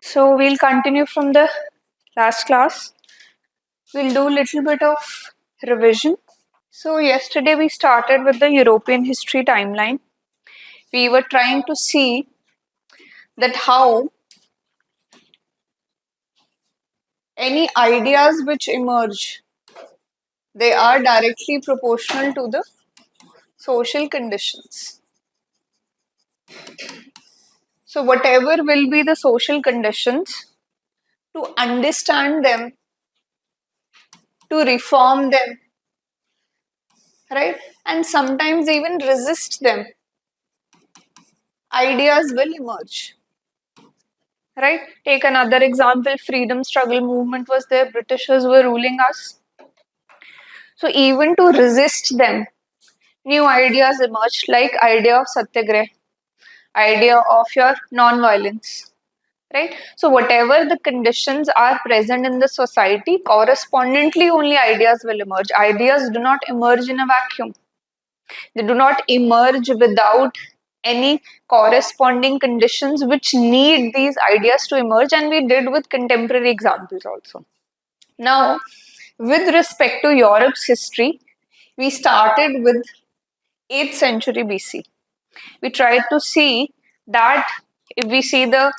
So we'll continue from the last class. We'll do a little bit of revision. So yesterday we started with the European history timeline. We were trying to see that how any ideas which emerge, they are directly proportional to the social conditions. So whatever will be the social conditions, to understand them, to reform them, right? And sometimes even resist them, ideas will emerge. Right? Take another example, freedom struggle movement was there, Britishers were ruling us. So even to resist them, new ideas emerged, like idea of satyagrah, idea of your non-violence. Right? So whatever the conditions are present in the society, correspondingly only ideas will emerge. Ideas do not emerge in a vacuum. They do not emerge without any corresponding conditions which need these ideas to emerge, and we did with contemporary examples also. Now, with respect to Europe's history, we started with 8th century BC. We tried to see that if we see it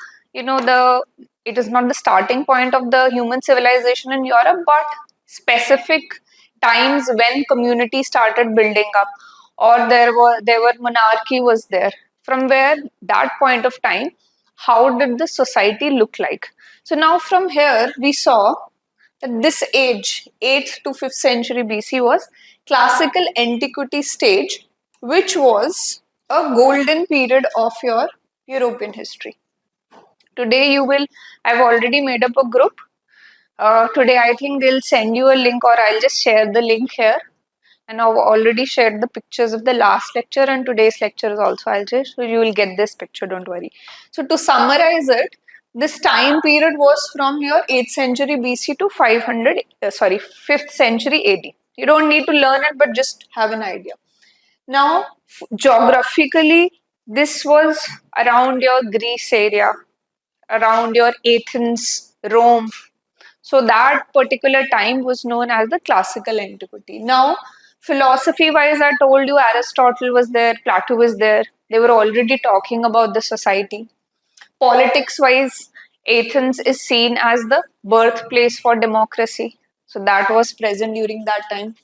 is not the starting point of the human civilization in Europe, but specific times when community started building up, or there were monarchy was there. From where that point of time, how did the society look like? So now from here we saw that this age, 8th to 5th century BC, was classical antiquity stage, which was a golden period of your European history. Today I've already made up a group. Today I think they'll send you a link, or I'll just share the link here. And I've already shared the pictures of the last lecture and today's lecture also. So you will get this picture, don't worry. So to summarize it, this time period was from your 8th century BC to 5th century AD. You don't need to learn it, but just have an idea. Now, geographically, this was around your Greece area, around your Athens, Rome. So that particular time was known as the classical antiquity. Now, philosophy-wise, I told you Aristotle was there, Plato was there. They were already talking about the society. Politics-wise, Athens is seen as the birthplace for democracy. So that was present during that time.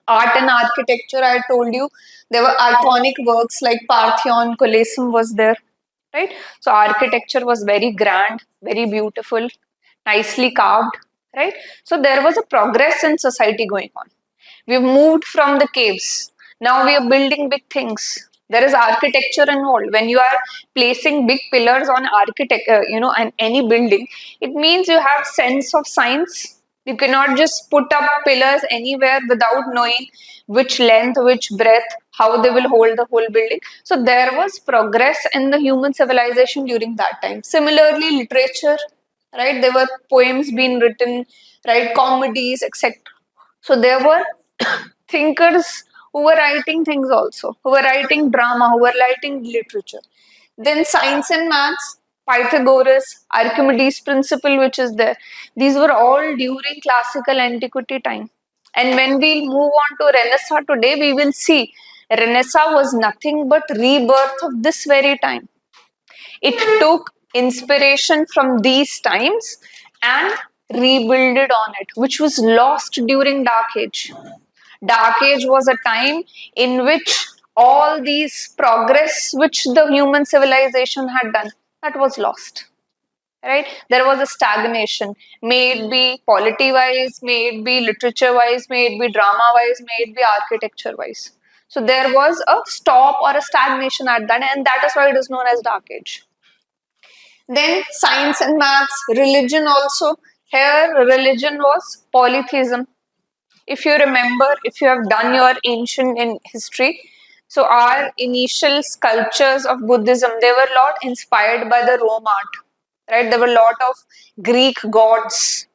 Art and architecture, I told you, there were iconic works like Parthenon, Colosseum was there. Right? So architecture was very grand, very beautiful, nicely carved, right? So there was a progress in society going on. We've moved from the caves. Now we are building big things. There is architecture involved. When you are placing big pillars on and any building, it means you have sense of science. You cannot just put up pillars anywhere without knowing which length, which breadth, how they will hold the whole building. So there was progress in the human civilization during that time. Similarly, literature, right? There were poems being written, right? Comedies, etc. So there were thinkers who were writing things also, who were writing drama, who were writing literature. Then science and maths, Pythagoras, Archimedes principle, which is there. These were all during classical antiquity time. And when we move on to Renaissance today, we will see Renaissance was nothing but rebirth of this very time. It took inspiration from these times and rebuilded on it, which was lost during Dark Age. Dark Age was a time in which all these progress which the human civilization had done, that was lost. Right? There was a stagnation, may it be polity-wise, may it be literature-wise, may it be drama-wise, may it be architecture-wise. So there was a stop or a stagnation at that, and that is why it is known as Dark Age. Then science and maths, religion also. Here, religion was polytheism. If you remember, if you have done your ancient in history, so our initial sculptures of Buddhism, they were a lot inspired by the Rome art, right? There were a lot of Greek gods,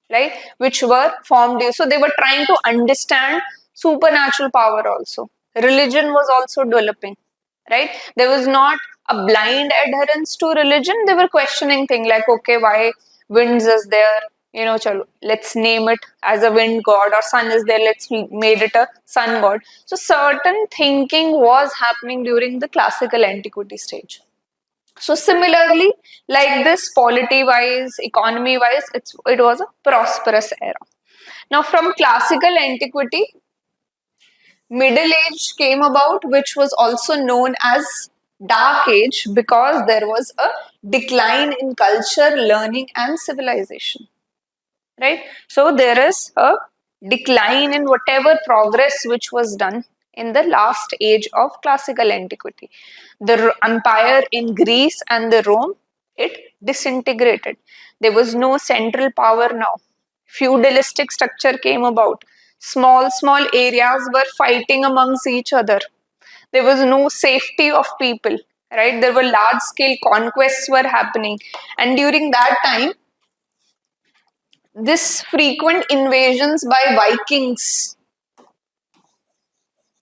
right, which were formed. So they were trying to understand supernatural power also. Religion was also developing, right? There was not a blind adherence to religion. They were questioning things like, okay, why winds is there? Chalo, let's name it as a wind god, or sun is there, let's made it a sun god. So certain thinking was happening during the classical antiquity stage. So similarly, like this, polity-wise, economy-wise, it was a prosperous era. Now, from classical antiquity, Middle Age came about, which was also known as Dark Age because there was a decline in culture, learning, and civilization. Right? So there is a decline in whatever progress which was done in the last age of classical antiquity. The empire in Greece and the Rome, it disintegrated. There was no central power now. Feudalistic structure came about. Small areas were fighting amongst each other. There was no safety of people, right? There were large scale conquests were happening. And during that time, this frequent invasions by Vikings,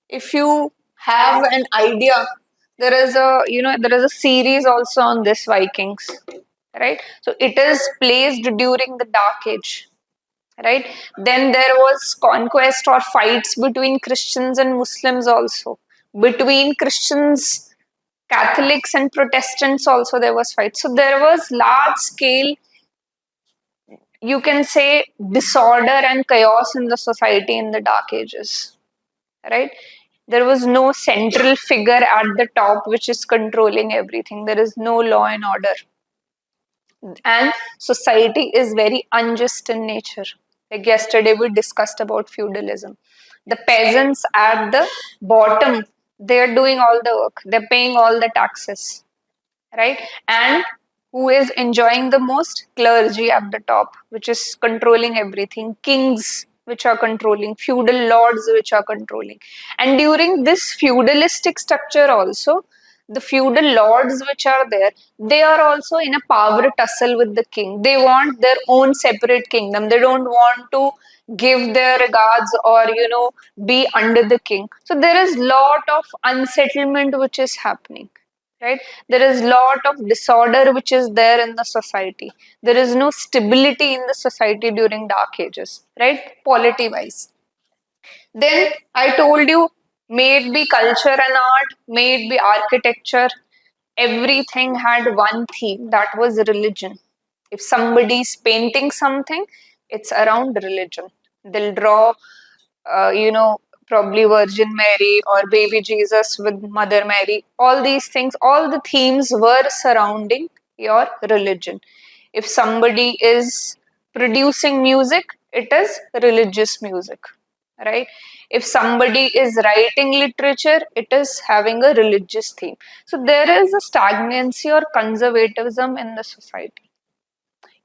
if you have an idea, there is a series also on this Vikings, right? So it is placed during the Dark Age, right? Then there was conquest or fights between Christians and Muslims also. Between Christians, Catholics and Protestants also there was fight. So there was large scale, you can say, disorder and chaos in the society in the Dark Ages, right? There was no central figure at the top which is controlling everything. There is no law and order. And society is very unjust in nature. Like yesterday, we discussed about feudalism. The peasants at the bottom, they're doing all the work, they're paying all the taxes, right? And who is enjoying the most? Clergy at the top, which is controlling everything. Kings, which are controlling. Feudal lords, which are controlling. And during this feudalistic structure also, the feudal lords which are there, they are also in a power tussle with the king. They want their own separate kingdom. They don't want to give their regards or be under the king. So there is lot of unsettlement which is happening, right? There is lot of disorder which is there in the society. There is no stability in the society during Dark Ages, right? Polity wise. Then I told you, may it be culture and art, may it be architecture, everything had one theme, that was religion. If somebody is painting something, it's around religion. They'll draw, probably Virgin Mary or baby Jesus with Mother Mary. All these things, all the themes were surrounding your religion. If somebody is producing music, it is religious music, right? If somebody is writing literature, it is having a religious theme. So there is a stagnancy or conservatism in the society.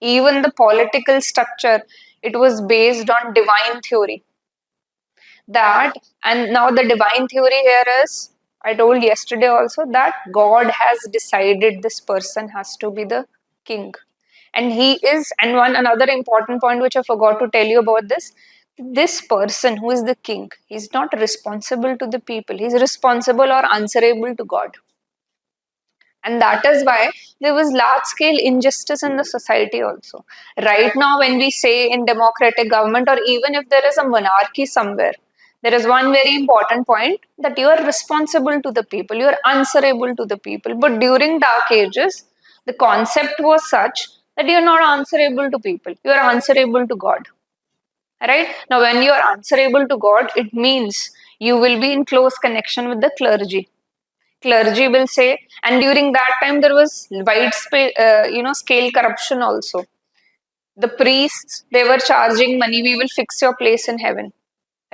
Even the political structure, it was based on divine theory. That, and now the divine theory here is, I told yesterday also, that God has decided this person has to be the king. And he is, and one another important point which I forgot to tell you about this person who is the king, he's not responsible to the people, he's responsible or answerable to God. And that is why there was large scale injustice in the society also. Right now, when we say in democratic government, or even if there is a monarchy somewhere, there is one very important point, that you are responsible to the people, you are answerable to the people. But during Dark Ages, the concept was such that you are not answerable to people, you are answerable to God. Right? Now, when you are answerable to God, it means you will be in close connection with the clergy. Clergy will say, and during that time there was widespread, scale corruption also. The priests, they were charging money, we will fix your place in heaven,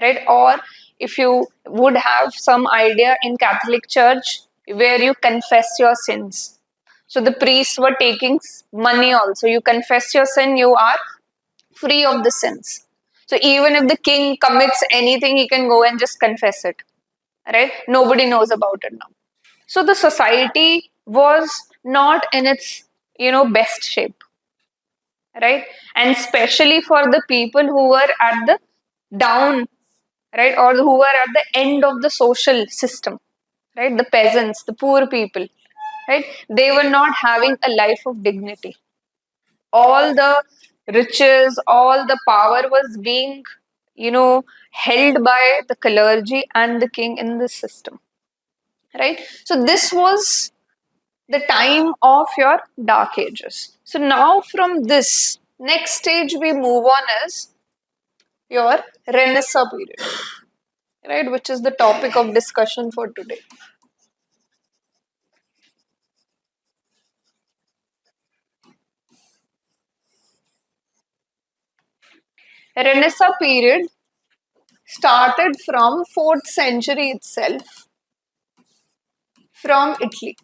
right? Or if you would have some idea, in Catholic Church, where you confess your sins. So the priests were taking money also. You confess your sin, you are free of the sins. So even if the king commits anything, he can go and just confess it, right? Nobody knows about it now. So the society was not in its, best shape, right? And especially for the people who were at the down, right? Or who were at the end of the social system. right? The peasants, the poor people, right? They were not having a life of dignity. All the riches, all the power was being, held by the clergy and the king in this system, right? So this was the time of your dark ages. So now from this next stage we move on is your Renaissance period, right? Which is the topic of discussion for today. Renaissance period started from 4th century itself from Italy,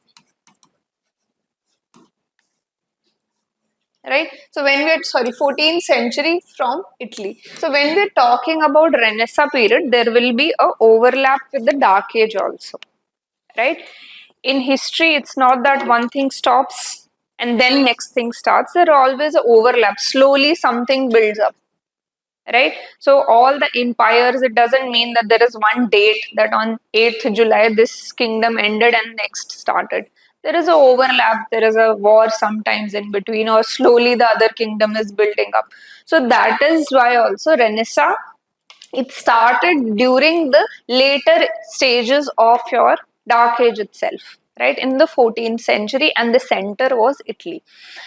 right? So when we are, sorry, 14th century from Italy. So when we are talking about Renaissance period, there will be a overlap with the Dark Age also, right? In history, it's not that one thing stops and then next thing starts. There are always a overlap. Slowly something builds up, right? So all the empires, it doesn't mean that there is one date that on 8th July this kingdom ended and next started. There is a overlap, there is a war sometimes in between, or slowly the other kingdom is building up. So that is why also Renaissance, it started during the later stages of your dark age itself, right, in the 14th century, and the center was Italy.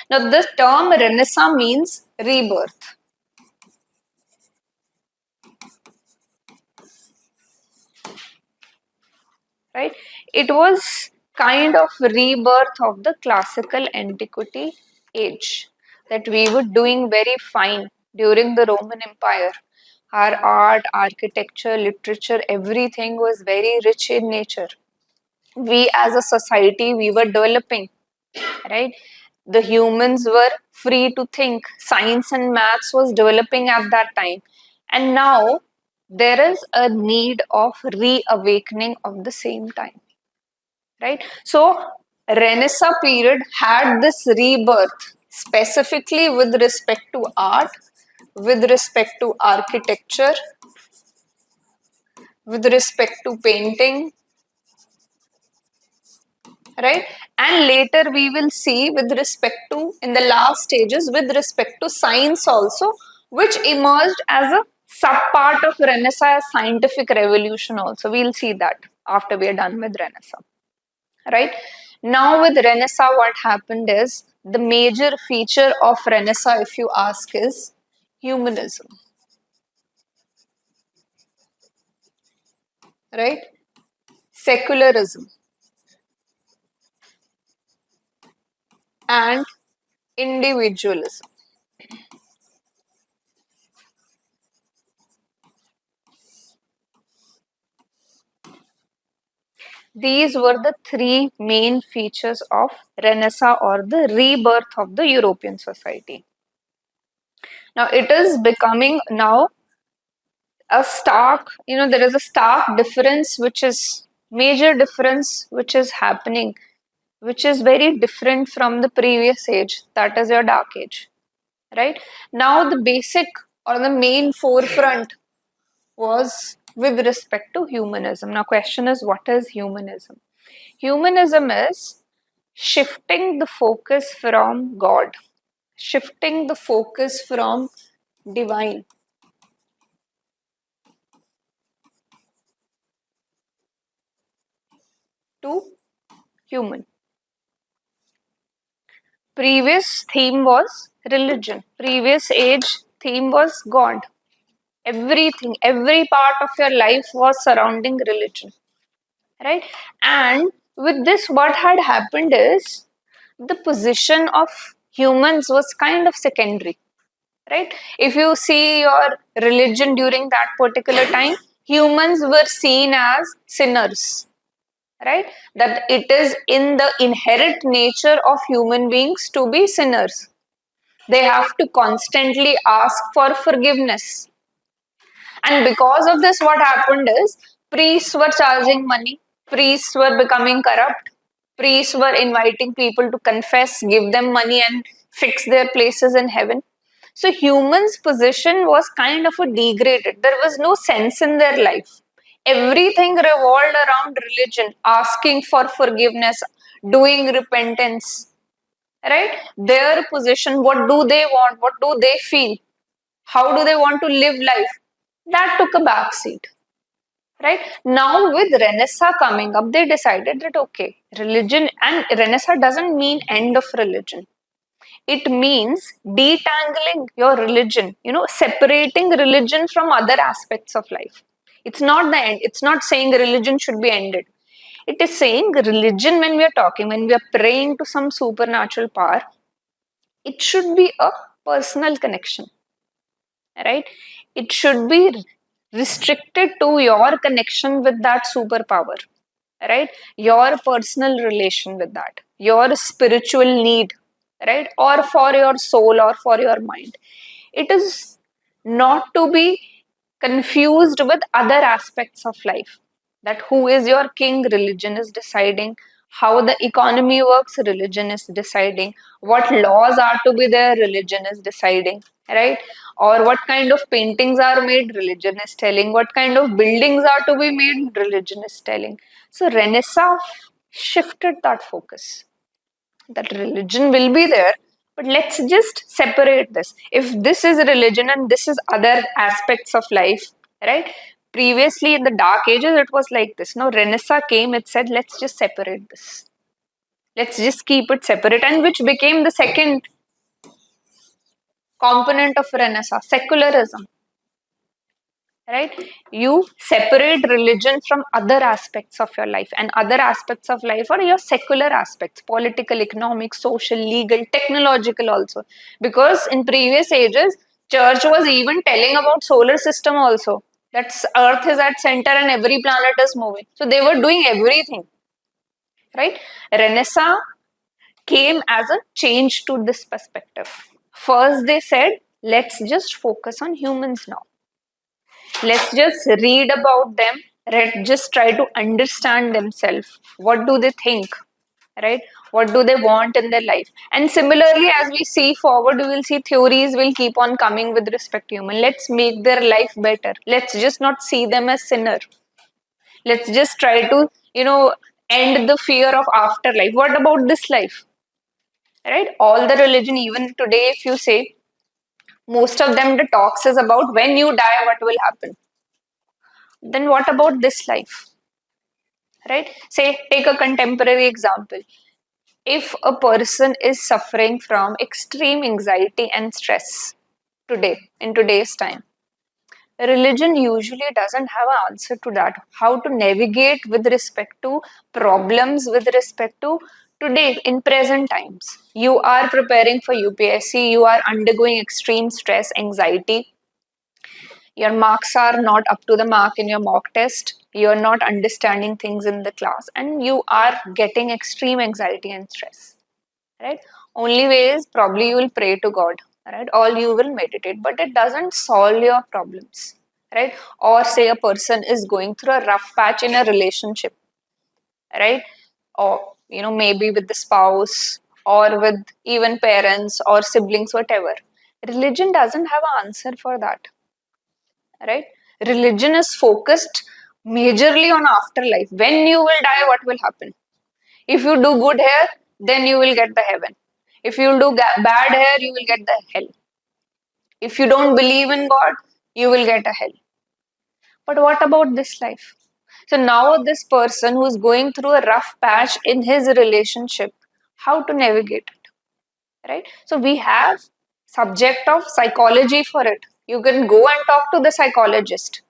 Now this term Renaissance means rebirth, right? It was kind of rebirth of the classical antiquity age, that we were doing very fine during the Roman Empire. Our art, architecture, literature, everything was very rich in nature. We as a society, we were developing, right? The humans were free to think. Science and maths was developing at that time. And now there is a need of reawakening of the same time, right? So Renaissance period had this rebirth specifically with respect to art, with respect to architecture, with respect to painting, right? And later we will see with respect to, in the last stages, with respect to science also, which emerged as a sub part of Renaissance scientific revolution also. We'll see that after we are done with Renaissance, right? Now with Renaissance, what happened is, the major feature of Renaissance, if you ask, is humanism, right? Secularism and individualism. These were the three main features of Renaissance, or the rebirth of the European society. Now it is becoming now a stark, there is a stark difference, which is major difference, which is happening, which is very different from the previous age, that is your dark age, right? Now the basic or the main forefront was with respect to humanism. Now question is, what is humanism? Humanism is shifting the focus from God, shifting the focus from divine to human. Previous theme was religion. Previous age theme was God. Everything, every part of your life was surrounding religion, right? And with this, what had happened is, the position of humans was kind of secondary, right? If you see your religion during that particular time, humans were seen as sinners, right? That it is in the inherent nature of human beings to be sinners. They have to constantly ask for forgiveness. And because of this, what happened is, priests were charging money, priests were becoming corrupt, priests were inviting people to confess, give them money, and fix their places in heaven. So humans' position was kind of a degraded. There was no sense in their life. Everything revolved around religion, asking for forgiveness, doing repentance, right? Their position, what do they want? What do they feel? How do they want to live life? That took a back seat, right? Now with Renaissance coming up, they decided that okay, religion, and Renaissance doesn't mean end of religion. It means detangling your religion, separating religion from other aspects of life. It's not the end. It's not saying religion should be ended. It is saying religion, when we are talking, when we are praying to some supernatural power, it should be a personal connection, right? It should be restricted to your connection with that superpower, right? Your personal relation with that, your spiritual need, right? Or for your soul or for your mind. It is not to be confused with other aspects of life. That who is your king, religion is deciding. How the economy works, religion is deciding. What laws are to be there, religion is deciding, right? Or what kind of paintings are made, religion is telling. What kind of buildings are to be made, religion is telling. So Renaissance shifted that focus, that religion will be there, but let's just separate this. If this is religion and this is other aspects of life, right? Previously in the dark ages it was like this. Now Renaissance came, it said let's just separate this, let's just keep it separate, and which became the second component of Renaissance, secularism, right? You separate religion from other aspects of your life, and other aspects of life are your secular aspects, political, economic, social, legal, technological also. Because in previous ages church was even telling about solar system also, that earth is at center and every planet is moving, so they were doing everything, right? Renaissance came as a change to this perspective. First they said let's just focus on humans now. Let's just read about them. Let's just try to understand themselves. What do they think? Right? What do they want in their life? And similarly, as we see forward, we will see theories will keep on coming with respect to human. Let's make their life better. Let's just not see them as sinner. Let's just try to, end the fear of afterlife. What about this life? Right? All the religion, even today, if you say, most of them, the talks is about when you die, what will happen. Then what about this life? Right? Say, take a contemporary example. If a person is suffering from extreme anxiety and stress today, in today's time, religion usually doesn't have an answer to that. How to navigate with respect to problems, with respect to today, in present times. You are preparing for UPSC, you are undergoing extreme stress, anxiety, your marks are not up to the mark in your mock test, you're not understanding things in the class, and you are getting extreme anxiety and stress, right? Only way is probably you will pray to God, right? Or you will meditate, but it doesn't solve your problems, right? Or say a person is going through a rough patch in a relationship, right? Or maybe with the spouse or with even parents or siblings, whatever. Religion doesn't have an answer for that, right? Religion is focused majorly on afterlife. When you will die, what will happen? If you do good here, then you will get the heaven. If you do bad here, you will get the hell. If you don't believe in God, you will get a hell. But what about this life? So now this person who is going through a rough patch in his relationship, how to navigate it, right? So we have subject of psychology for it. You can go and talk to the psychologist.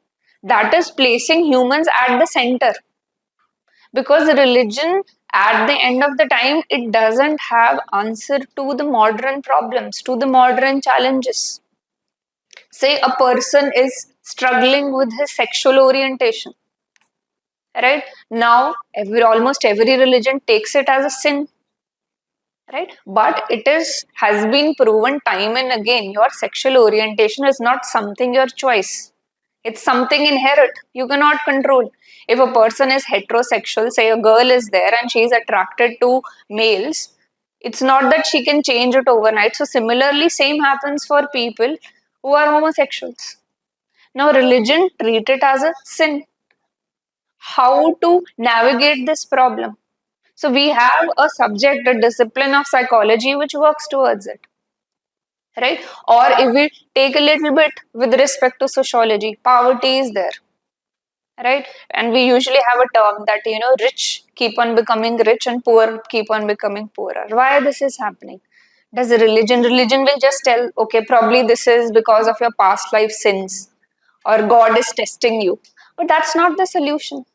That is placing humans at the center. Because religion, at the end of the time, it doesn't have answer to the modern problems, to the modern challenges. Say a person is struggling with his sexual orientation, right? Now almost every religion takes it as a sin, right? But it is has been proven time and again, your sexual orientation is not something your choice. It's something inherent. You cannot control. If a person is heterosexual, say a girl is there and she is attracted to males, it's not that she can change it overnight. So similarly, same happens for people who are homosexuals. Now religion treat it as a sin. how to navigate this problem. So we have a subject, a discipline of psychology which works towards it, right? Or if we take a little bit with respect to sociology, poverty is there, right? And we usually have a term that, rich keep on becoming rich and poor keep on becoming poorer. Why this is happening? Does religion will just tell, okay, probably this is because of your past life sins, or God is testing you. But that's not the solution.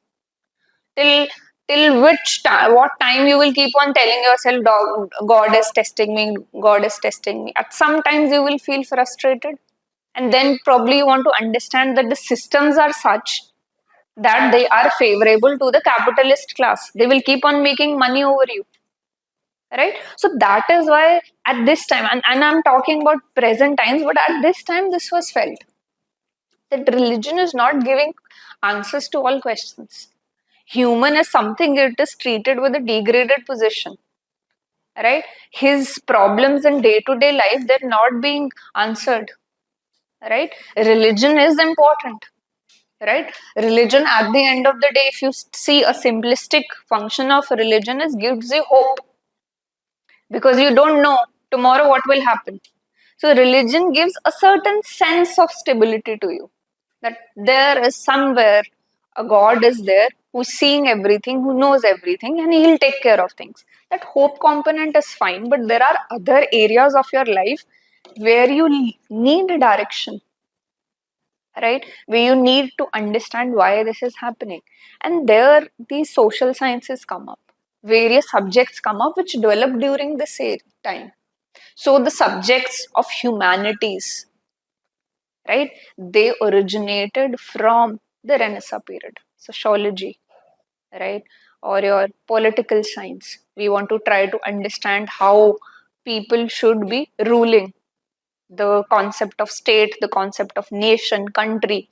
Till which time, what time you will keep on telling yourself, God is testing me, God is testing me. At some times you will feel frustrated, and then probably you want to understand that the systems are such that they are favorable to the capitalist class. They will keep on making money over you, right? So that is why at this time, and I'm talking about present times, but at this time this was felt that religion is not giving answers to all questions. Human is something, it is treated with a degraded position, right? His problems in day-to-day life, they're not being answered, right? Religion is important, right? Religion, at the end of the day, if you see a simplistic function of religion, is gives you hope, because you don't know tomorrow what will happen. So religion gives a certain sense of stability to you, that there is somewhere a God is there who's seeing everything, who knows everything, and he'll take care of things. That hope component is fine, but there are other areas of your life where you need a direction, right? Where you need to understand why this is happening. And there, these social sciences come up, various subjects come up which develop during this time. So the subjects of humanities, right? They originated from the Renaissance period. Sociology, right? Or your political science. We want to try to understand how people should be ruling, the concept of state, the concept of nation, country.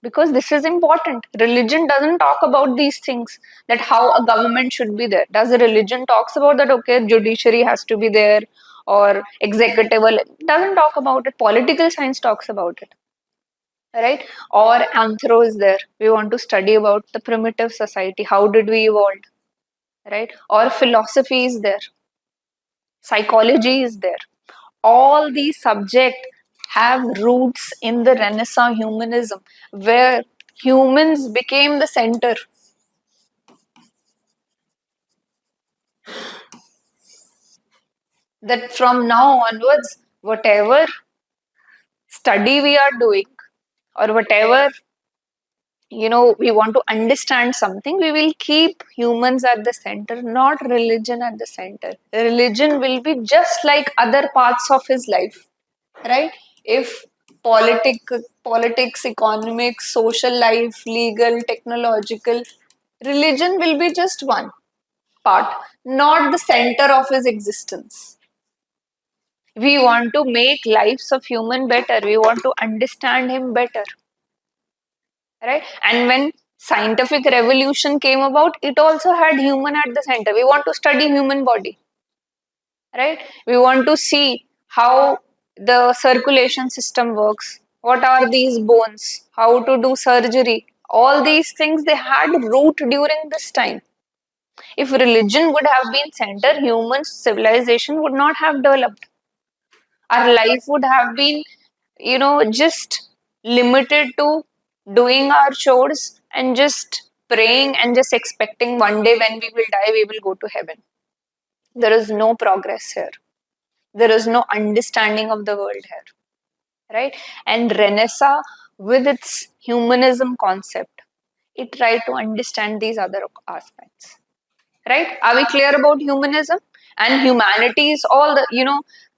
Because this is important. Religion doesn't talk about these things, that how a government should be there. Does the religion talks about that, okay, judiciary has to be there, or executive? It doesn't talk about it. Political science talks about it, right? Or anthro is there. We want to study about the primitive society. How did we evolve, right? Or philosophy is there. Psychology is there. All these subjects have roots in the Renaissance humanism, where humans became the center. That from now onwards, whatever study we are doing, or whatever, we want to understand something, we will keep humans at the center, not religion at the center. Religion will be just like other parts of his life, right? If politics, economics, social life, legal, technological, religion will be just one part, not the center of his existence. We want to make lives of human better. We want to understand him better, right? And when scientific revolution came about, it also had human at the center. We want to study human body, right? We want to see how the circulation system works. What are these bones? How to do surgery? All these things, they had root during this time. If religion would have been center, human civilization would not have developed. Our life would have been, just limited to doing our chores and just praying and just expecting one day when we will die, we will go to heaven. There is no progress here. There is no understanding of the world here, right? And Renaissance, with its humanism concept, it tried to understand these other aspects, right? Are we clear about humanism? And humanities, all the,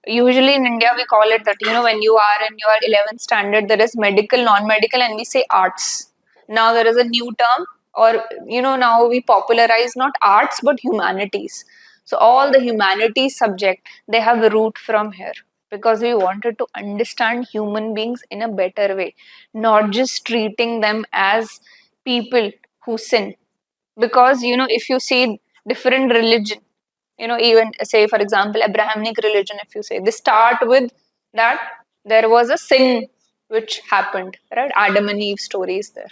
usually in India we call it that, when you are in your 11th standard, there is medical, non-medical, and we say arts. Now there is a new term, or, now we popularize not arts but humanities. So all the humanities subject, they have a root from here, because we wanted to understand human beings in a better way, not just treating them as people who sin. Because, if you see different religion, even say for example Abrahamic religion, if you say, they start with that there was a sin which happened, right? Adam and Eve story is there.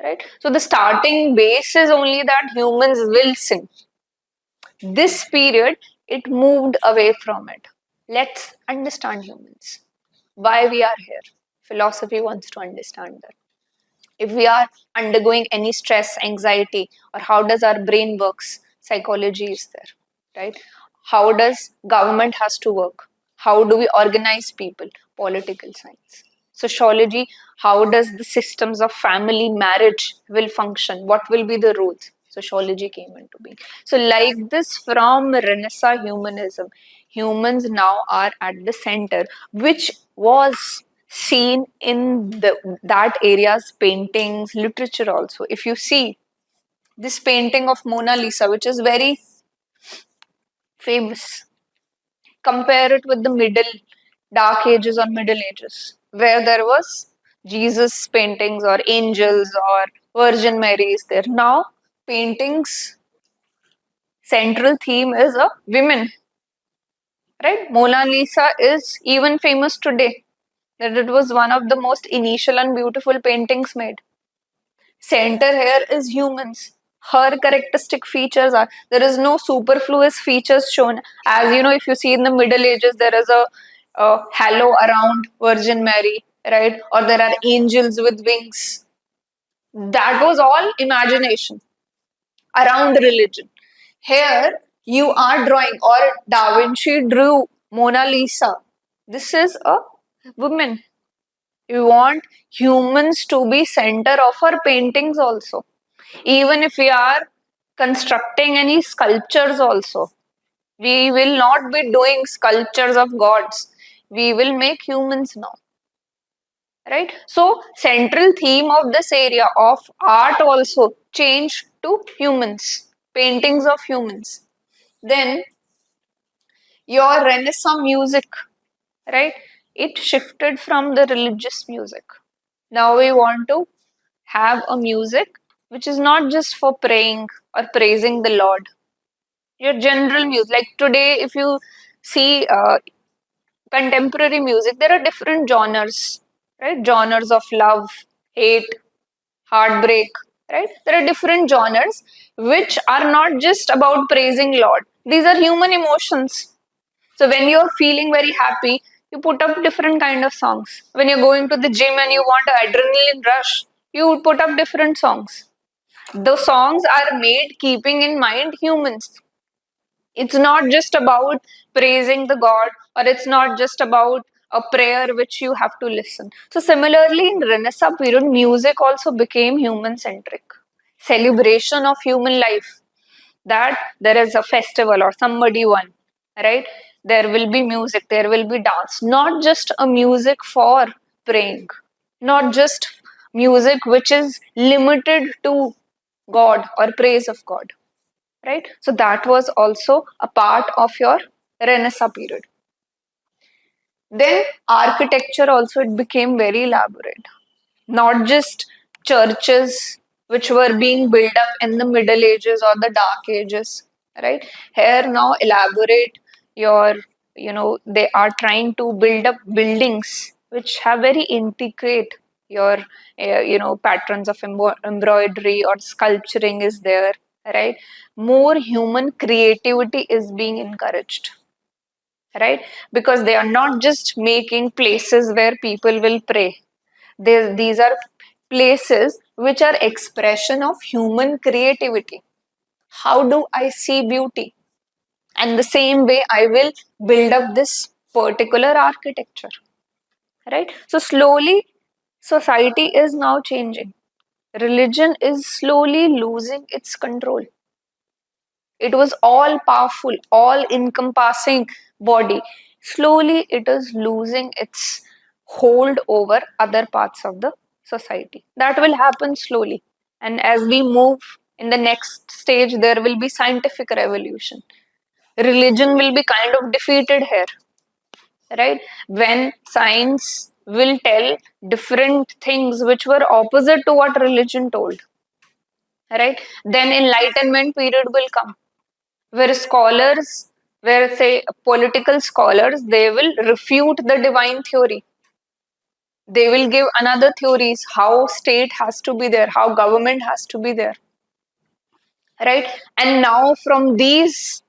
right? So the starting base is only that humans will sin. This period, it moved away from it. Let's understand humans, why we are here. Philosophy wants to understand that. If we are undergoing any stress, anxiety, or how does our brain works, psychology is there, right? How does government has to work? How do we organize people? Political science. Sociology, how does the systems of family, marriage will function? What will be the rules? Sociology came into being. So, like this, from Renaissance humanism, humans now are at the center, which was seen in that area's paintings, literature also. If you see this painting of Mona Lisa, which is very famous, compare it with the middle dark ages or middle ages, where there was Jesus paintings or angels or Virgin Mary is there. Now paintings central theme is a women, right? Mona Lisa is even famous today, that it was one of the most initial and beautiful paintings made. Center here is humans. Her characteristic features are, there is no superfluous features shown. As you know, if you see in the Middle Ages, there is a halo around Virgin Mary, right? Or there are angels with wings. That was all imagination around religion. Here, you are drawing, or Da Vinci drew Mona Lisa. This is a woman. We want humans to be center of our paintings also. Even if we are constructing any sculptures also, we will not be doing sculptures of gods. We will make humans now. Right? So central theme of this area of art also changed to humans, paintings of humans. Then your Renaissance music, right? It shifted from the religious music. Now we want to have a music which is not just for praying or praising the Lord. Your general music, like today, if you see contemporary music, there are different genres, right? Genres of love, hate, heartbreak, right? There are different genres which are not just about praising Lord. These are human emotions. So when you're feeling very happy, you put up different kind of songs. When you're going to the gym and you want an adrenaline rush, you would put up different songs. The songs are made keeping in mind humans. It's not just about praising the God, or it's not just about a prayer which you have to listen. So similarly, in Renaissance period, music also became human centric. Celebration of human life. That there is a festival or somebody won, right? There will be music, there will be dance. Not just a music for praying, not just music which is limited to God or praise of God, right? So that was also a part of your Renaissance period. Then architecture also, it became very elaborate. Not just churches which were being built up in the Middle Ages or the Dark Ages, right? Here now elaborate your, they are trying to build up buildings which have very intricate your, patterns of embroidery or sculpturing is there, right? More human creativity is being encouraged, right? Because they are not just making places where people will pray. These are places which are expression of human creativity. How do I see beauty? And the same way I will build up this particular architecture, right? So slowly society is now changing. Religion is slowly losing its control. It was all powerful, all encompassing body. Slowly it is losing its hold over other parts of the society. That will happen slowly. And as we move in the next stage, there will be scientific revolution. Religion will be kind of defeated here, right? When science will tell different things which were opposite to what religion told, right? Then enlightenment period will come, where scholars, where say political scholars, they will refute the divine theory, They will give another theories how state has to be there, how government has to be there, right? And now from these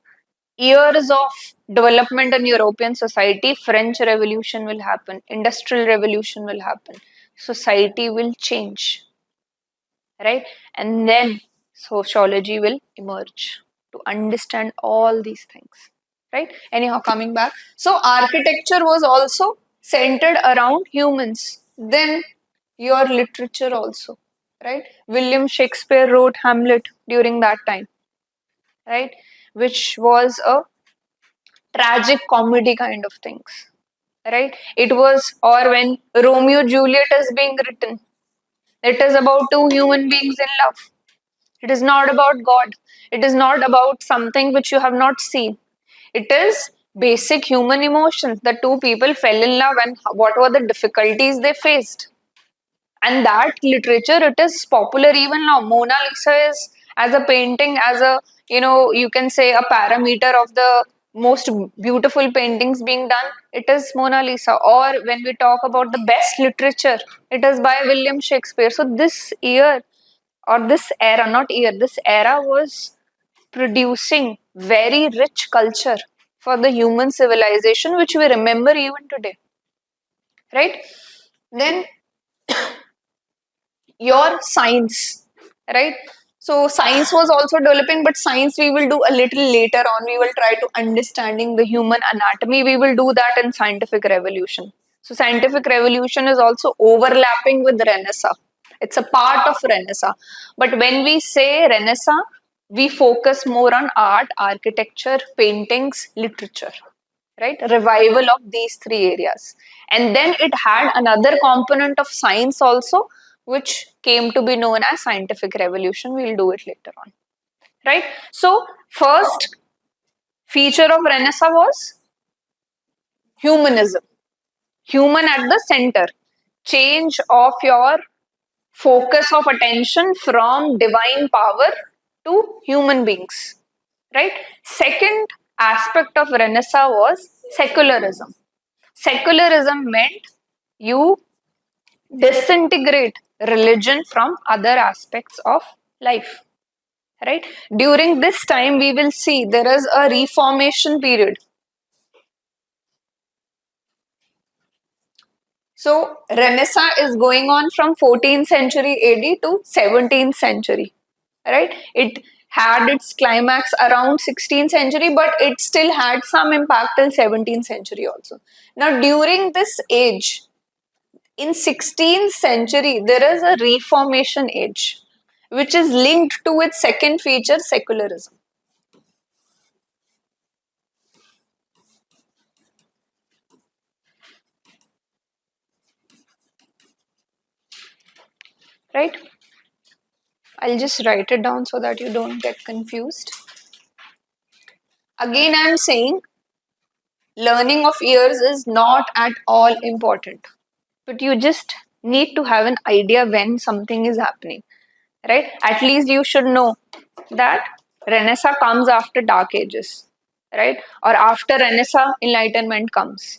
years of development in European society, French Revolution will happen, Industrial Revolution will happen, society will change, right? And then sociology will emerge to understand all these things, right? Anyhow, coming back, so architecture was also centered around humans. Then your literature also, right? William Shakespeare wrote Hamlet during that time, right? Which was a tragic comedy kind of things, right? It was, or when Romeo Juliet is being written, it is about two human beings in love. It is not about God. It is not about something which you have not seen. It is basic human emotions. The two people fell in love and what were the difficulties they faced. And that literature, it is popular even now. Mona Lisa is as a painting, as a, you can say a parameter of the most beautiful paintings being done. It is Mona Lisa. Or when we talk about the best literature, it is by William Shakespeare. So this year, or this era, not year, this era was producing very rich culture for the human civilization, which we remember even today, right? Then your science, right? So science was also developing, but science we will do a little later on. We will try to understanding the human anatomy. We will do that in scientific revolution. So scientific revolution is also overlapping with Renaissance. It's a part of Renaissance. But when we say Renaissance, we focus more on art, architecture, paintings, literature, right? Revival of these three areas. And then it had another component of science also, which came to be known as scientific revolution. We'll do it later on, right? So first feature of Renaissance was humanism, human at the center, change of your focus of attention from divine power to human beings, right? Second aspect of Renaissance was secularism. Secularism meant you disintegrate religion from other aspects of life, right? During this time, we will see there is a reformation period. So, Renaissance is going on from 14th century AD to 17th century, right? It had its climax around 16th century, but it still had some impact till 17th century also. Now, during this age, in 16th century, there is a Reformation age, which is linked to its second feature, secularism. Right? I'll just write it down so that you don't get confused. Again, I'm saying learning of years is not at all important, but you just need to have an idea when something is happening, right? At least you should know that Renaissance comes after Dark Ages, right? Or after Renaissance, Enlightenment comes,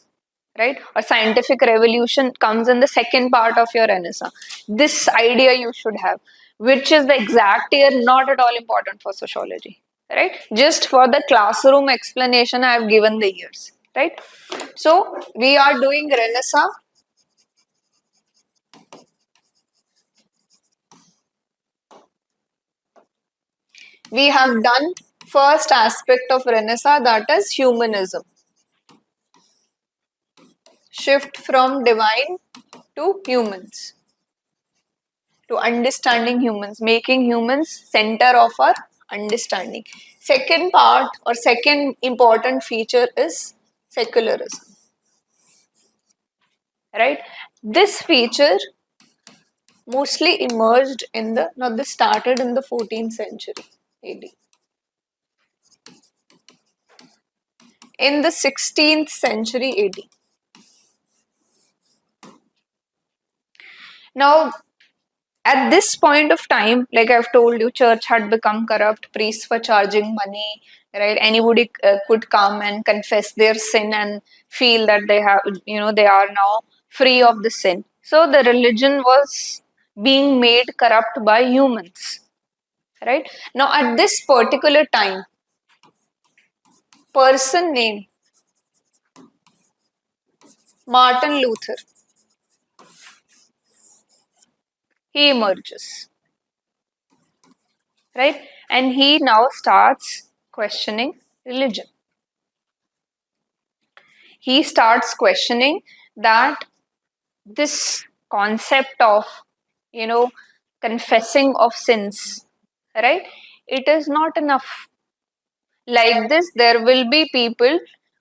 right? Or scientific revolution comes in the second part of your Renaissance. This idea you should have, which is the exact year, not at all important for sociology, right? Just for the classroom explanation, I have given the years, right? So we are doing Renaissance. We have done first aspect of Renaissance, that is humanism. Shift from divine to humans, to understanding humans, making humans center of our understanding. Second part or second important feature is secularism, right? This feature mostly emerged in the, now this started in the 14th century AD. In the 16th century AD. Now, at this point of time, like I've told you, church had become corrupt, priests were charging money, right? Anybody could come and confess their sin and feel that they have, they are now free of the sin. So the religion was being made corrupt by humans, right? Now, at this particular time, person named Martin Luther, he emerges, right? And he now starts questioning religion. He starts questioning that this concept of, you know, confessing of sins, right? It is not enough. Like this, there will be people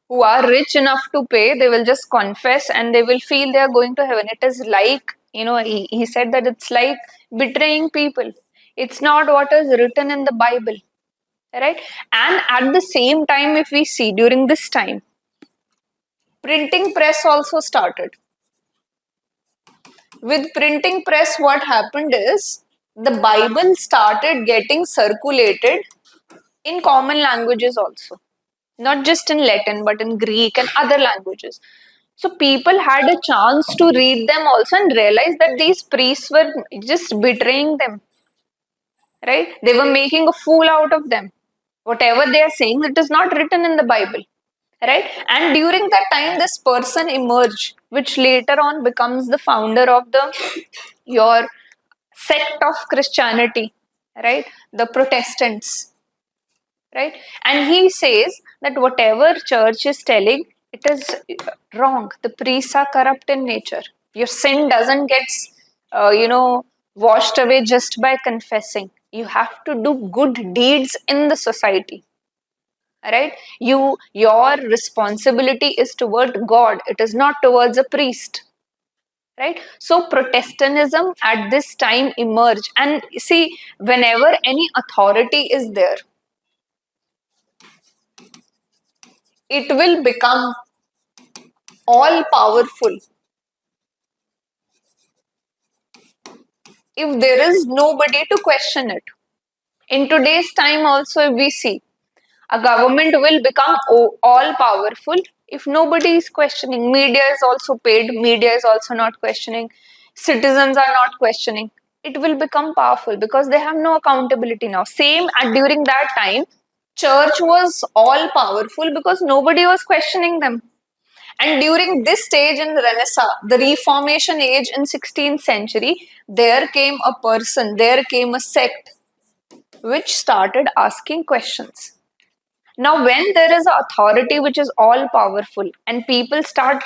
who are rich enough to pay, they will just confess and they will feel they are going to heaven. It is like, he said that it's like betraying people. It's not what is written in the Bible, right? And at the same time, if we see during this time, printing press also started. With printing press, what happened is the Bible started getting circulated in common languages also, not just in Latin, but in Greek and other languages. So people had a chance to read them also and realize that these priests were just betraying them, right? They were making a fool out of them. Whatever they are saying, it is not written in the Bible, right? And during that time, this person emerged, which later on becomes the founder of your sect of Christianity, right? The Protestants, right? And he says that whatever church is telling, it is wrong. The priests are corrupt in nature. Your sin doesn't get, washed away just by confessing. You have to do good deeds in the society, right? Your responsibility is toward God. It is not towards a priest, right? So Protestantism at this time emerged, and see, whenever any authority is there, it will become all powerful if there is nobody to question it. In today's time, also, if we see, a government will become all powerful if nobody is questioning. Media is also paid, media is also not questioning, citizens are not questioning. It will become powerful because they have no accountability now. Same during that time, church was all powerful because nobody was questioning them. And during this stage in Renaissance, the Reformation age in 16th century, there came a person, there came a sect which started asking questions. Now, when there is an authority which is all powerful and people start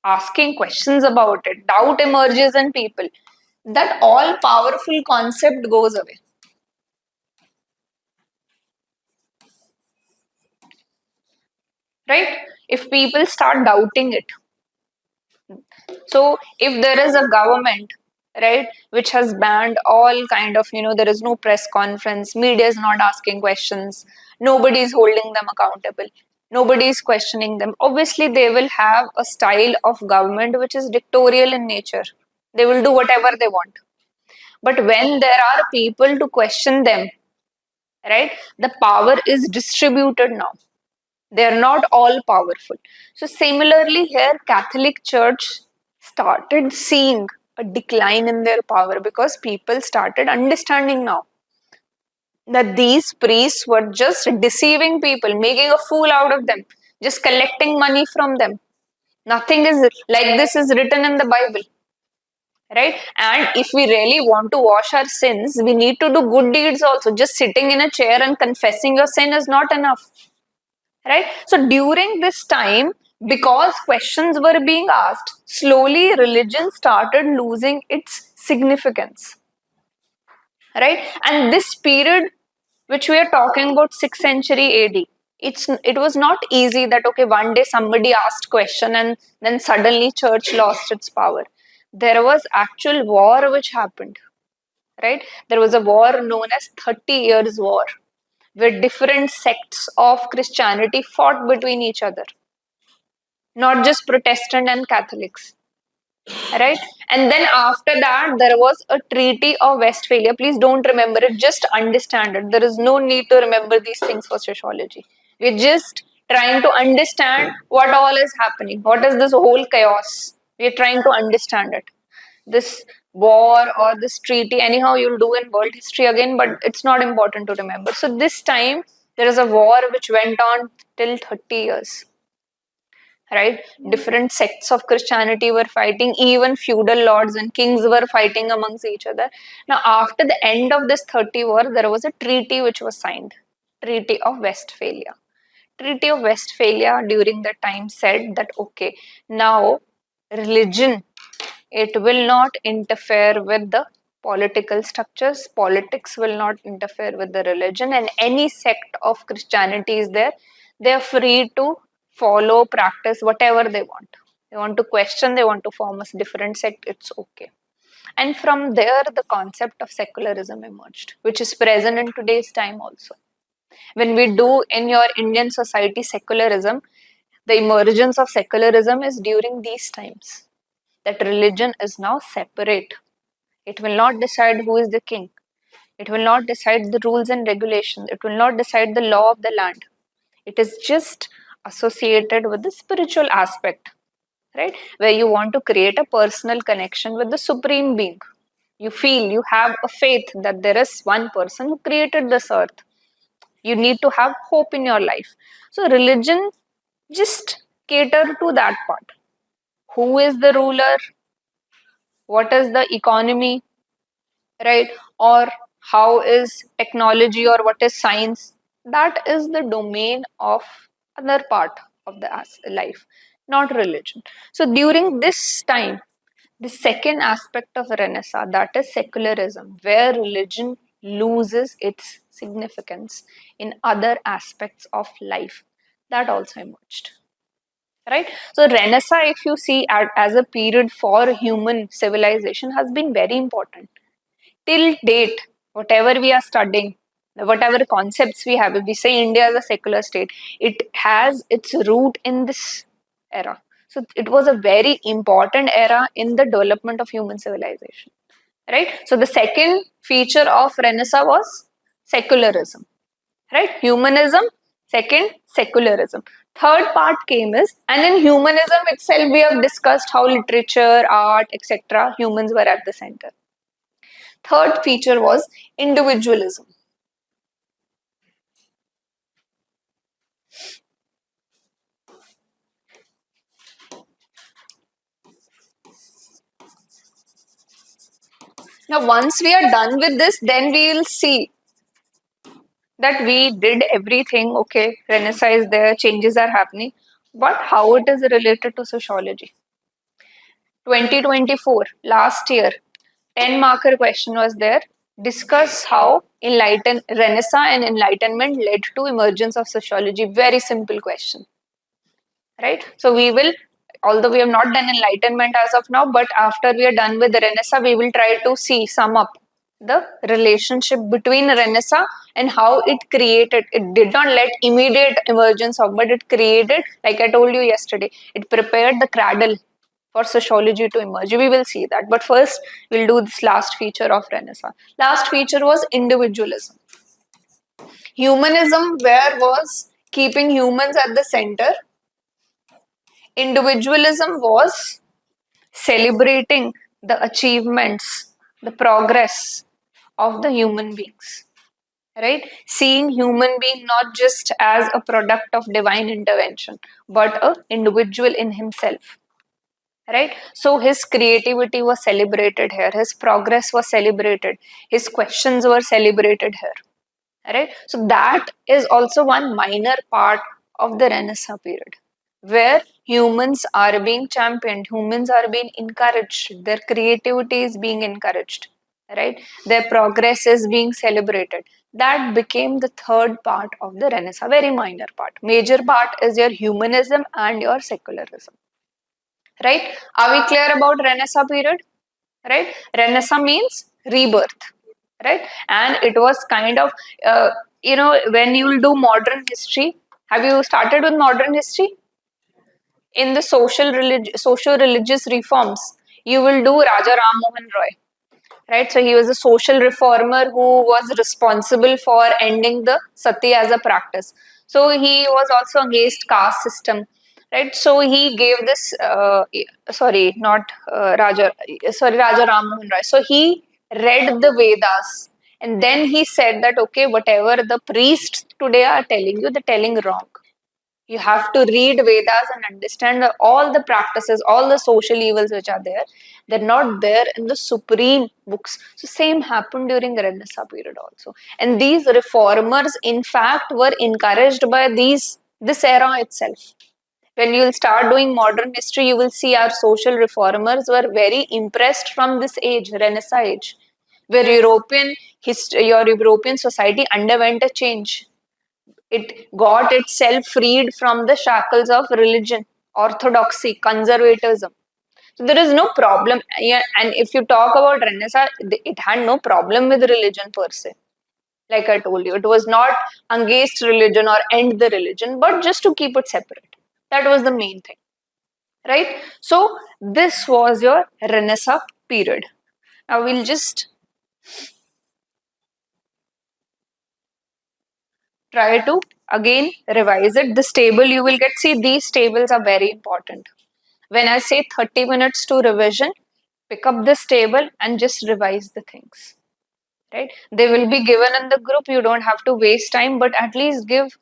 asking questions about it, doubt emerges in people, that all powerful concept goes away. Right? If people start doubting it, so if there is a government, right, which has banned all kind of, there is no press conference, media is not asking questions, nobody is holding them accountable, nobody is questioning them, obviously they will have a style of government which is dictatorial in nature. They will do whatever they want. But when there are people to question them, right, the power is distributed now. They are not all powerful. So similarly here, Catholic Church started seeing a decline in their power because people started understanding now that these priests were just deceiving people, making a fool out of them, just collecting money from them. Nothing is like this is written in the Bible, right? And if we really want to wash our sins, we need to do good deeds also. Just sitting in a chair and confessing your sin is not enough, right? So during this time, because questions were being asked, slowly religion started losing its significance, right? And this period which we are talking about, 6th century AD, it was not easy that okay, one day somebody asked question and then suddenly church lost its power. There was actual war which happened, right? There was a war known as 30 years war, where different sects of Christianity fought between each other, not just Protestant and Catholics, right? And then after that, there was a Treaty of Westphalia. Please don't remember it, just understand it. There is no need to remember these things for sociology. We're just trying to understand what all is happening. What is this whole chaos? We're trying to understand it. this war or this treaty. Anyhow, you'll do in world history again, but it's not important to remember. So this time there is a war which went on till 30 years, right? Different sects of Christianity were fighting, even feudal lords and kings were fighting amongst each other. Now, after the end of this 30 war, there was a treaty which was signed, Treaty of Westphalia. Treaty of Westphalia during that time said that okay, now religion, it will not interfere with the political structures. Politics will not interfere with the religion, and any sect of Christianity is there. They are free to follow, practice whatever they want. They want to question, they want to form a different sect, it's okay. And from there, the concept of secularism emerged, which is present in today's time also. When we do in your Indian society secularism, the emergence of secularism is during these times, that religion is now separate. It will not decide who is the king. It will not decide the rules and regulations. It will not decide the law of the land. It is just associated with the spiritual aspect, right? Where you want to create a personal connection with the supreme being. You feel, you have a faith that there is one person who created this earth. You need to have hope in your life. So religion just cater to that part. Who is the ruler? What is the economy, right? Or how is technology, or what is science? That is the domain of other part of the life, not religion. So during this time, the second aspect of Renaissance, that is secularism, where religion loses its significance in other aspects of life, that also emerged. Right? So Renaissance, if you see as a period for human civilization, has been very important. Till date, whatever we are studying, whatever concepts we have, if we say India is a secular state, it has its root in this era. So it was a very important era in the development of human civilization. Right? So the second feature of Renaissance was secularism. Right? Humanism, second, secularism. Third part came is, and in humanism itself, we have discussed how literature, art, etc., humans were at the center. Third feature was individualism. Now, once we are done with this, then we will see that we did everything. Okay, Renaissance is there, changes are happening, but how it is related to sociology. 2024, last year, 10 marker question was there. Discuss how Renaissance and Enlightenment led to emergence of sociology. Very simple question. Right? So we will, although we have not done Enlightenment as of now, but after we are done with the Renaissance, we will try to sum up the relationship between Renaissance and how it created. It did not let immediate emergence of, but it created, like I told you yesterday, it prepared the cradle for sociology to emerge. We will see that. But first, we'll do this last feature of Renaissance. Last feature was individualism. Humanism, where was keeping humans at the center. Individualism was celebrating the achievements, the progress of the human beings. Right? Seeing human being not just as a product of divine intervention, but an individual in himself. Right? So his creativity was celebrated here, his progress was celebrated, his questions were celebrated here. Right? So that is also one minor part of the Renaissance period, where humans are being championed, humans are being encouraged, their creativity is being encouraged, right? Their progress is being celebrated. That became the third part of the Renaissance, very minor part. Major part is your humanism and your secularism. Right? Are we clear about Renaissance period? Right? Renaissance means rebirth. Right? And it was kind of, when you will do modern history, have you started with modern history? In the social religious reforms, you will do Raja Ram Mohan Roy. Right? So he was a social reformer who was responsible for ending the sati as a practice. So he was also against caste system. right? So he gave this, sorry, not Raja Ram Mohan Roy. So he read the Vedas and then he said that, okay, whatever the priests today are telling you, they're telling wrong. You have to read Vedas and understand that all the practices, all the social evils which are there, they're not there in the supreme books. So same happened during the Renaissance period also. And these reformers, in fact, were encouraged by this era itself. When you will start doing modern history, you will see our social reformers were very impressed from this age, Renaissance age, where your European society underwent a change. It got itself freed from the shackles of religion, orthodoxy, conservatism. So there is no problem. Yeah, and if you talk about Renaissance, it had no problem with religion per se. Like I told you, it was not against religion or end the religion, but just to keep it separate. That was the main thing, right? So this was your Renaissance period. Now we'll just try to again revise it. This table you will get, see, these tables are very important. When I say 30 minutes to revision, pick up this table and just revise the things, right? They will be given in the group. You don't have to waste time, but at least give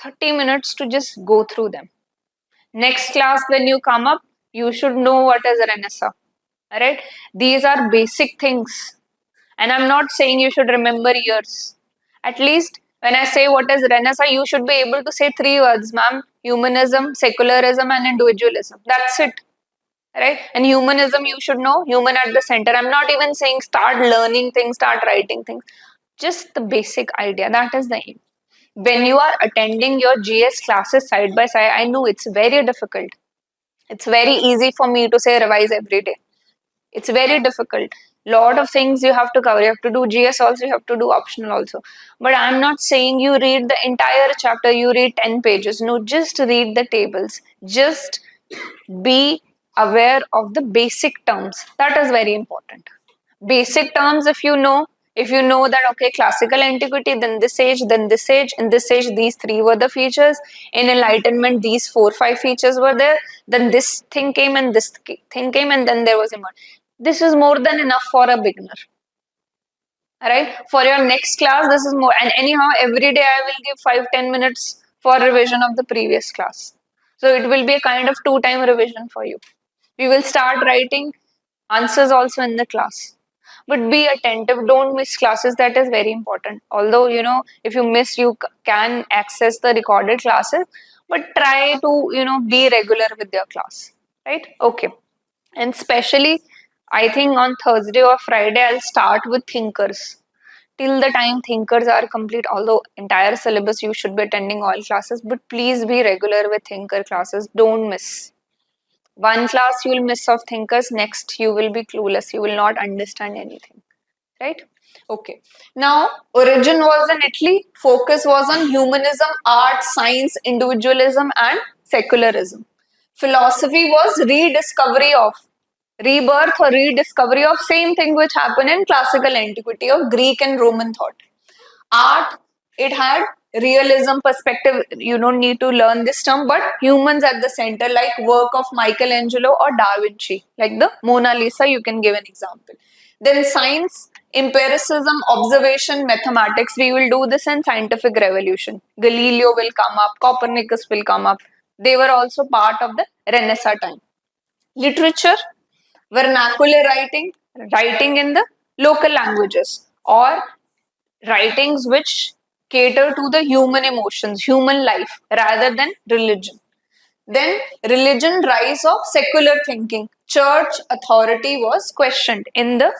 30 minutes to just go through them. Next class, when you come up, you should know what is Renaissance, right? These are basic things. And I'm not saying you should remember years. At least when I say what is Renaissance, you should be able to say three words, ma'am: humanism, secularism, and individualism. That's it, right? And humanism, you should know human at the center. I'm not even saying start learning things, start writing things. Just the basic idea. That is the aim. When you are attending your GS classes side by side, I know it's very difficult. It's very easy for me to say revise every day. It's very difficult. Lot of things you have to cover. You have to do GS also, you have to do optional also. But I'm not saying you read the entire chapter, you read 10 pages. No, just read the tables. Just be aware of the basic terms. That is very important. Basic terms, if you know that, okay, classical antiquity, then this age, in this age, these three were the features. In enlightenment, these 4, 5 features were there. Then this thing came and this thing came, and then there was emergence. This is more than enough for a beginner. Alright? For your next class, this is more. And anyhow, every day I will give 5-10 minutes for revision of the previous class. So it will be a kind of 2-time revision for you. We will start writing answers also in the class. But be attentive, don't miss classes. That is very important. Although, if you miss, you can access the recorded classes, but try to, be regular with your class, right? Okay. And especially, I think on Thursday or Friday, I'll start with thinkers. Till the time thinkers are complete, although entire syllabus you should be attending all classes, but please be regular with thinker classes. Don't miss. One class you will miss of thinkers, next you will be clueless. You will not understand anything. Right? Okay. Now, origin was in Italy. Focus was on humanism, art, science, individualism, and secularism. Philosophy was rediscovery of, rebirth or rediscovery of same thing which happened in classical antiquity of Greek and Roman thought. Art, it had realism perspective. You don't need to learn this term, but humans at the center, like work of Michelangelo or Da Vinci, like the Mona Lisa, you can give an example. Then science, empiricism, observation, mathematics. We will do this in scientific revolution. Galileo will come up, Copernicus will come up. They were also part of the Renaissance time. Literature, vernacular writing, writing in the local languages, or writings which cater to the human emotions, human life, rather than religion. Then religion, rise of secular thinking. Church authority was questioned in the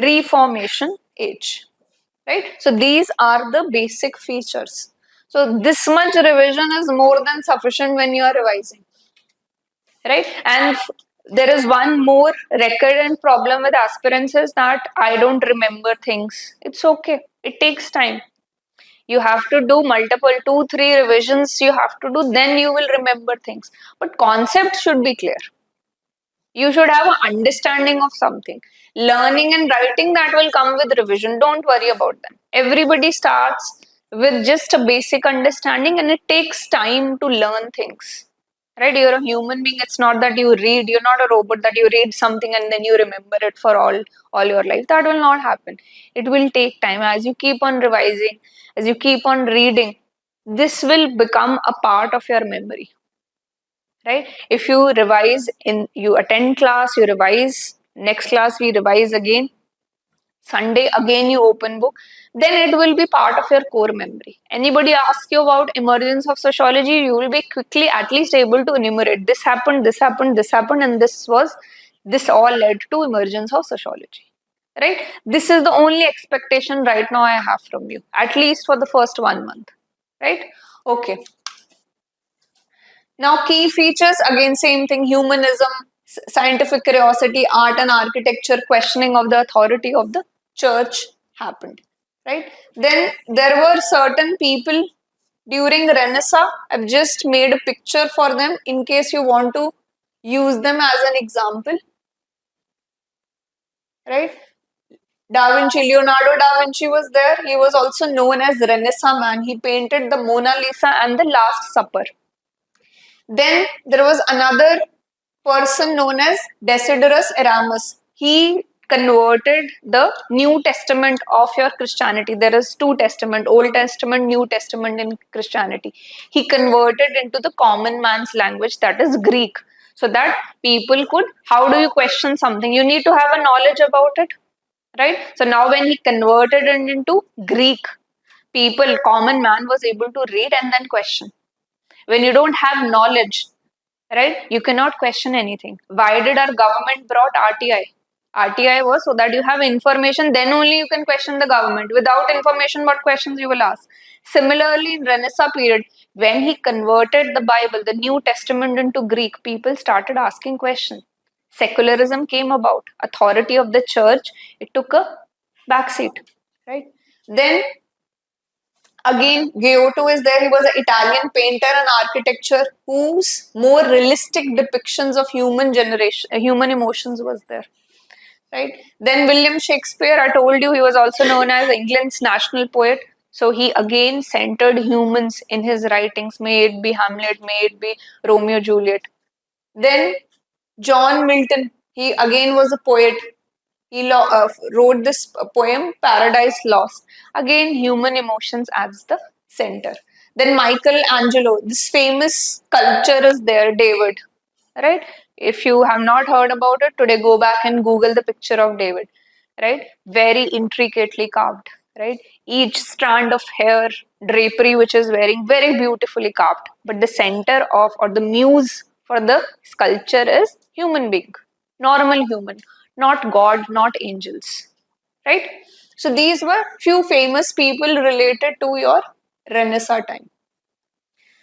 Reformation age. Right? So these are the basic features. So this much revision is more than sufficient when you are revising. Right? And there is one more recurrent problem with aspirants is that I don't remember things. It's okay. It takes time. You have to do multiple 2-3 revisions you have to do, then you will remember things. But concepts should be clear. You should have an understanding of something. Learning and writing, that will come with revision. Don't worry about them. Everybody starts with just a basic understanding and it takes time to learn things. right? You're a human being. It's not that you read, you're not a robot that you read something and then you remember it for all your life. That will not happen. It will take time. As you keep on revising, as you keep on reading, this will become a part of your memory, right? If you revise in, you attend class, you revise, next class we revise again, Sunday again you open book, then it will be part of your core memory. Anybody ask you about emergence of sociology, you will be quickly at least able to enumerate this happened, this happened, this happened, and this all led to emergence of sociology. Right? This is the only expectation right now I have from you, at least for the first 1 month. Right? Okay. Now, key features again, same thing: humanism, scientific curiosity, art and architecture, questioning of the authority of the church happened. Right? Then there were certain people during Renaissance. I've just made a picture for them in case you want to use them as an example. Right? Da Vinci, Leonardo da Vinci was there. He was also known as Renaissance man. He painted the Mona Lisa and the Last Supper. Then there was another person known as Desiderius Erasmus. He converted the New Testament of your Christianity. There is two testament, Old Testament, New Testament in Christianity. He converted into the common man's language, that is Greek, so that people could, how do you question something? You need to have a knowledge about it, right? So now when he converted it into Greek, people, common man was able to read and then question. When you don't have knowledge, right, you cannot question anything. Why did our government brought RTI? RTI was so that you have information, then only you can question the government. Without information, what questions you will ask? Similarly, in Renaissance period, when he converted the Bible, the New Testament, into Greek, people started asking questions. Secularism came about. Authority of the church, it took a backseat, right? Then again, Giotto is there. He was an Italian painter and architecture whose more realistic depictions of human emotions was there. Right. Then William Shakespeare, I told you, he was also known as England's national poet. So he again centered humans in his writings, may it be Hamlet, may it be Romeo Juliet. Then John Milton, he again was a poet. He wrote this poem, Paradise Lost. Again, human emotions as the center. Then Michelangelo, this famous sculpture is there, David. Right? If you have not heard about it, today go back and Google the picture of David. Right? Very intricately carved. Right? Each strand of hair, drapery which is wearing, very beautifully carved. But the center of, or the muse for the sculpture is human being, normal human, not God, not angels. Right? So these were few famous people related to your Renaissance time.